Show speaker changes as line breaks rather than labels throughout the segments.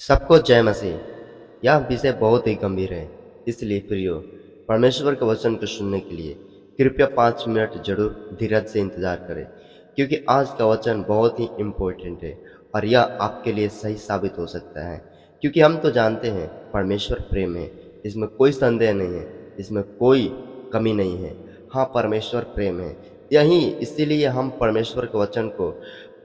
सबको जय मसीह। यह विषय बहुत ही गंभीर है, इसलिए प्रियो, परमेश्वर के वचन को सुनने के लिए कृपया 5 मिनट जरूर धीरज से इंतजार करें, क्योंकि आज का वचन बहुत ही इम्पोर्टेंट है और यह आपके लिए सही साबित हो सकता है। क्योंकि हम तो जानते हैं परमेश्वर प्रेम है, इसमें कोई संदेह नहीं है, इसमें कोई कमी नहीं है। हाँ, परमेश्वर प्रेम है। यही इसीलिए हम परमेश्वर के वचन को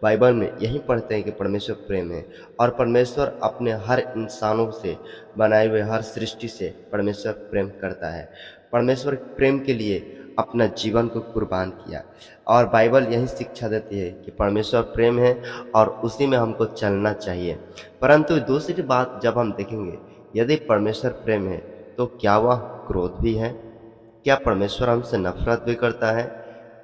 बाइबल में यही पढ़ते हैं कि परमेश्वर प्रेम है और परमेश्वर अपने हर इंसानों से बनाए हुए हर सृष्टि से परमेश्वर प्रेम करता है। परमेश्वर प्रेम के लिए अपना जीवन को कुर्बान किया और बाइबल यही शिक्षा देती है कि परमेश्वर प्रेम है और उसी में हमको चलना चाहिए। परंतु दूसरी बात जब हम देखेंगे, यदि परमेश्वर प्रेम है तो क्या वह क्रोध भी है? क्या परमेश्वर हमसे नफरत भी करता है?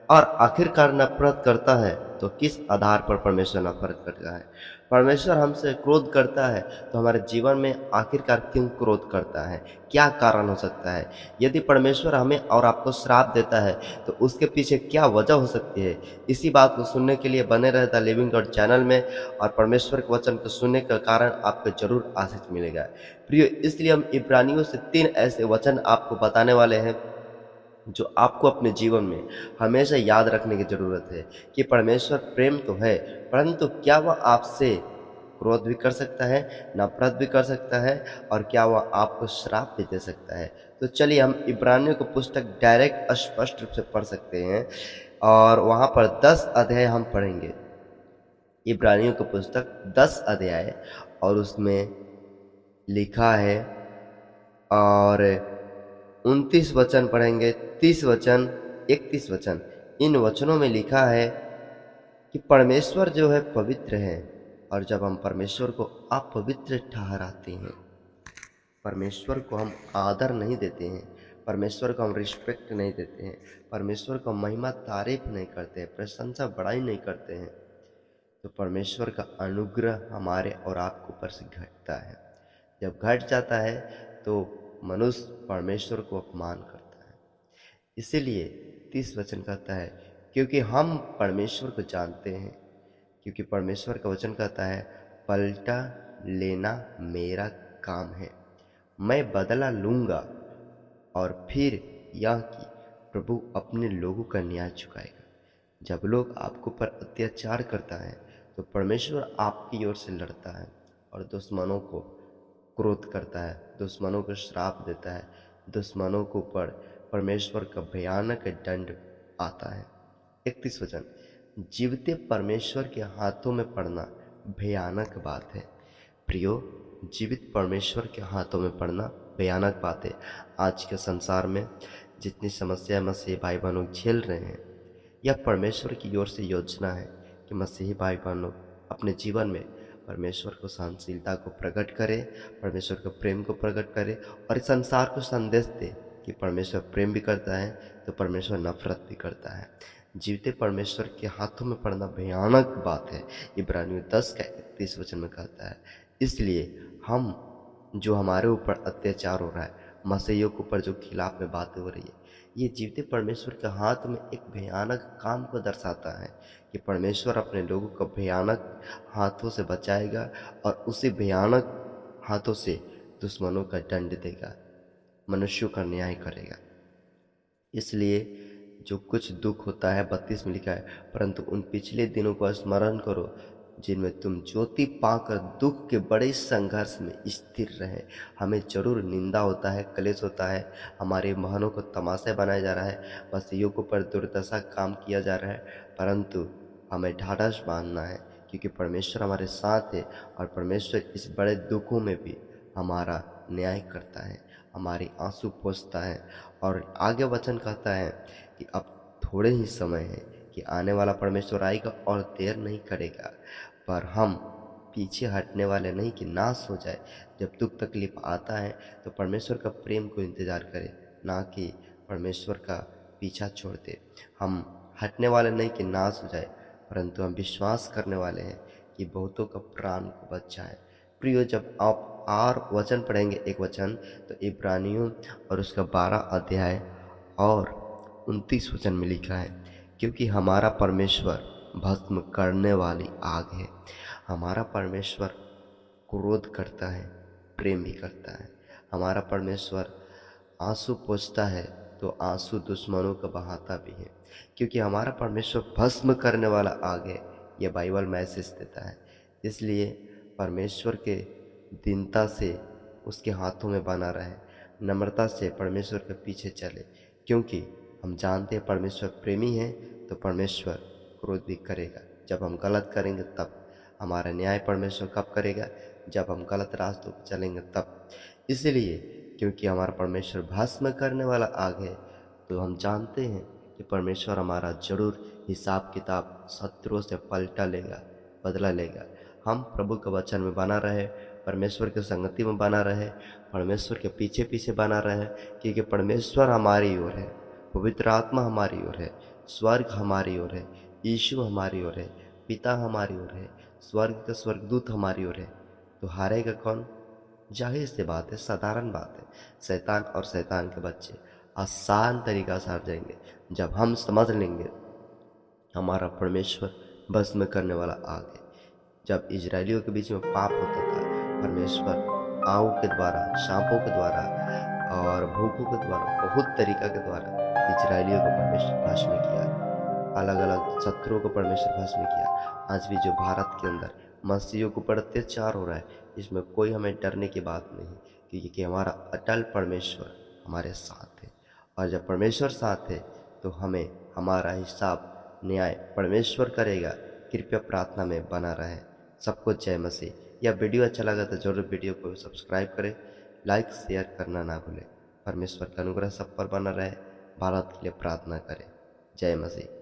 और आखिरकार नफरत करता है तो किस आधार पर परमेश्वर नफरत करता है? परमेश्वर हमसे क्रोध करता है तो हमारे जीवन में आखिरकार क्यों क्रोध करता है? क्या कारण हो सकता है? यदि परमेश्वर हमें और आपको श्राप देता है तो उसके पीछे क्या वजह हो सकती है? इसी बात को सुनने के लिए बने रहे द लिविंग गॉड चैनल में और परमेश्वर के वचन को सुनने के कारण आपको जरूर आशीष मिलेगा। प्रियो, इसलिए हम इब्रानियों से 3 ऐसे वचन आपको बताने वाले हैं जो आपको अपने जीवन में हमेशा याद रखने की जरूरत है कि परमेश्वर प्रेम तो है, परंतु क्या वह आपसे क्रोध भी कर सकता है, नफरत भी कर सकता है और क्या वह आपको श्राप भी दे सकता है? तो चलिए हम इब्रानियों की पुस्तक डायरेक्ट स्पष्ट रूप से पढ़ सकते हैं और वहां पर 10 अध्याय हम पढ़ेंगे। इब्रानियों की पुस्तक 10 अध्याय और उसमें लिखा है और 29 वचन पढ़ेंगे, 30 वचन, 31 वचन। इन वचनों में लिखा है कि परमेश्वर जो है पवित्र है और जब हम परमेश्वर को अपवित्र ठहराते हैं, परमेश्वर को हम आदर नहीं देते हैं, परमेश्वर को हम रिस्पेक्ट नहीं देते हैं, परमेश्वर को महिमा तारीफ नहीं करते हैं, प्रशंसा बड़ाई नहीं करते हैं, तो परमेश्वर का अनुग्रह हमारे और आपके ऊपर से घटता है। जब घट जाता है तो मनुष्य परमेश्वर को अपमान करता है। इसीलिए 30 वचन कहता है, क्योंकि हम परमेश्वर को जानते हैं, क्योंकि परमेश्वर का वचन कहता है, पलटा लेना मेरा काम है, मैं बदला लूंगा। और फिर यह कि प्रभु अपने लोगों का न्याय चुकाएगा। जब लोग आपको पर अत्याचार करता है तो परमेश्वर आपकी ओर से लड़ता है और दुश्मनों को क्रोध करता है, दुश्मनों को श्राप देता है, दुश्मनों के ऊपर परमेश्वर का भयानक दंड आता है। 31 वचन, जीवते परमेश्वर के हाथों में पड़ना भयानक बात है। प्रियो, जीवित परमेश्वर के हाथों में पड़ना भयानक बात है। आज के संसार में जितनी समस्या मसीही भाई बहनों झेल रहे हैं, यह परमेश्वर की ओर से योजना है कि मसीही भाई बहनों अपने जीवन में परमेश्वर को सहनशीलता को प्रकट करे, परमेश्वर के प्रेम को प्रकट करे और इस संसार को संदेश दे कि परमेश्वर प्रेम भी करता है तो परमेश्वर नफरत भी करता है। जीवते परमेश्वर के हाथों में पड़ना भयानक बात है, इब्रानियों 10 का 31 वचन में कहता है। इसलिए हम जो हमारे ऊपर अत्याचार हो रहा है, मसीहियों के ऊपर जो खिलाफ में बातें हो रही है, ये जीवते परमेश्वर के हाथ में एक भयानक काम को दर्शाता है कि परमेश्वर अपने लोगों को भयानक हाथों से बचाएगा और उसी भयानक हाथों से दुश्मनों का दंड देगा, मनुष्यों का न्याय करेगा। इसलिए जो कुछ दुख होता है, 32 में लिखा है, परंतु उन पिछले दिनों को स्मरण करो जिनमें तुम ज्योति पाकर दुख के बड़े संघर्ष में स्थिर रहे। हमें जरूर निंदा होता है, क्लेश होता है, हमारे महानों को तमाशा बनाया जा रहा है, मसीहियों के ऊपर दुर्दशा काम किया जा रहा है, परंतु हमें ढाढ़स बांधना है क्योंकि परमेश्वर हमारे साथ है और परमेश्वर इस बड़े दुखों में भी हमारा न्याय करता है, हमारी आंसू पोंछता है। और आगे वचन कहता है कि अब थोड़े ही समय है कि आने वाला परमेश्वर आएगा और देर नहीं करेगा, पर हम पीछे हटने वाले नहीं कि नाश हो जाए। जब दुख तकलीफ आता है तो परमेश्वर का प्रेम को इंतजार करें, ना कि परमेश्वर का पीछा छोड़ दे। हम हटने वाले नहीं कि नाश हो जाए, परंतु हम विश्वास करने वाले हैं कि बहुतों का प्राण को बच जाए। प्रियो, जब आप और वचन पढ़ेंगे, एक वचन तो इब्रानियों और उसका 12 अध्याय और 29 वचन में लिखा है, क्योंकि हमारा परमेश्वर भस्म करने वाली आग है। हमारा परमेश्वर क्रोध करता है, प्रेम भी करता है। हमारा परमेश्वर आंसू पोंछता है तो आंसू दुश्मनों का बहाता भी है, क्योंकि हमारा परमेश्वर भस्म करने वाला आग है। ये बाइबल मैसेज देता है। इसलिए परमेश्वर के दीनता से उसके हाथों में बना रहे, नम्रता से परमेश्वर के पीछे चले, क्योंकि हम जानते हैं परमेश्वर प्रेमी है। तो परमेश्वर क्रोध भी करेगा जब हम गलत करेंगे तब। हमारा न्याय परमेश्वर कब करेगा? जब हम गलत रास्तों पर चलेंगे तब। इसलिए क्योंकि हमारा परमेश्वर भस्म करने वाला आग है, तो हम जानते हैं कि परमेश्वर हमारा जरूर हिसाब किताब शत्रुओं से पलटा लेगा, बदला लेगा। हम प्रभु के वचन में बना रहे, परमेश्वर की संगति में बना रहे, परमेश्वर के पीछे पीछे बना रहे, क्योंकि परमेश्वर हमारी ओर है, पवित्र आत्मा हमारी ओर है, स्वर्ग हमारी ओर है, यीशु हमारी ओर है, पिता हमारी ओर है, स्वर्ग का स्वर्गदूत हमारी ओर है। तो हारेगा कौन? जाहिर सी बात है, साधारण बात है, शैतान और शैतान के बच्चे आसान तरीका से हार जाएंगे जब हम समझ लेंगे हमारा परमेश्वर भस्म करने वाला आग है। जब इजरायलियों के बीच में पाप होता था, परमेश्वर आग के द्वारा, सांपों के द्वारा और भूखों के द्वारा, बहुत तरीका के द्वारा इजरायलियों को परमेश्वर भस्म किया। अलग अलग शत्रुओं को परमेश्वर भस्म किया। आज भी जो भारत के अंदर मसीहियों के ऊपर अत्याचार हो रहा है, इसमें कोई हमें डरने की बात नहीं, क्योंकि हमारा अटल परमेश्वर हमारे साथ है। और जब परमेश्वर साथ है तो हमें हमारा हिसाब न्याय परमेश्वर करेगा। कृपया प्रार्थना में बना रहे। सबको जय मसीह। यह वीडियो अच्छा लगा तो जरूर वीडियो को सब्सक्राइब करें, लाइक शेयर करना ना भूलें। परमेश्वर का अनुग्रह सब पर बना रहे। भारत के लिए प्रार्थना करें। जय मसीह।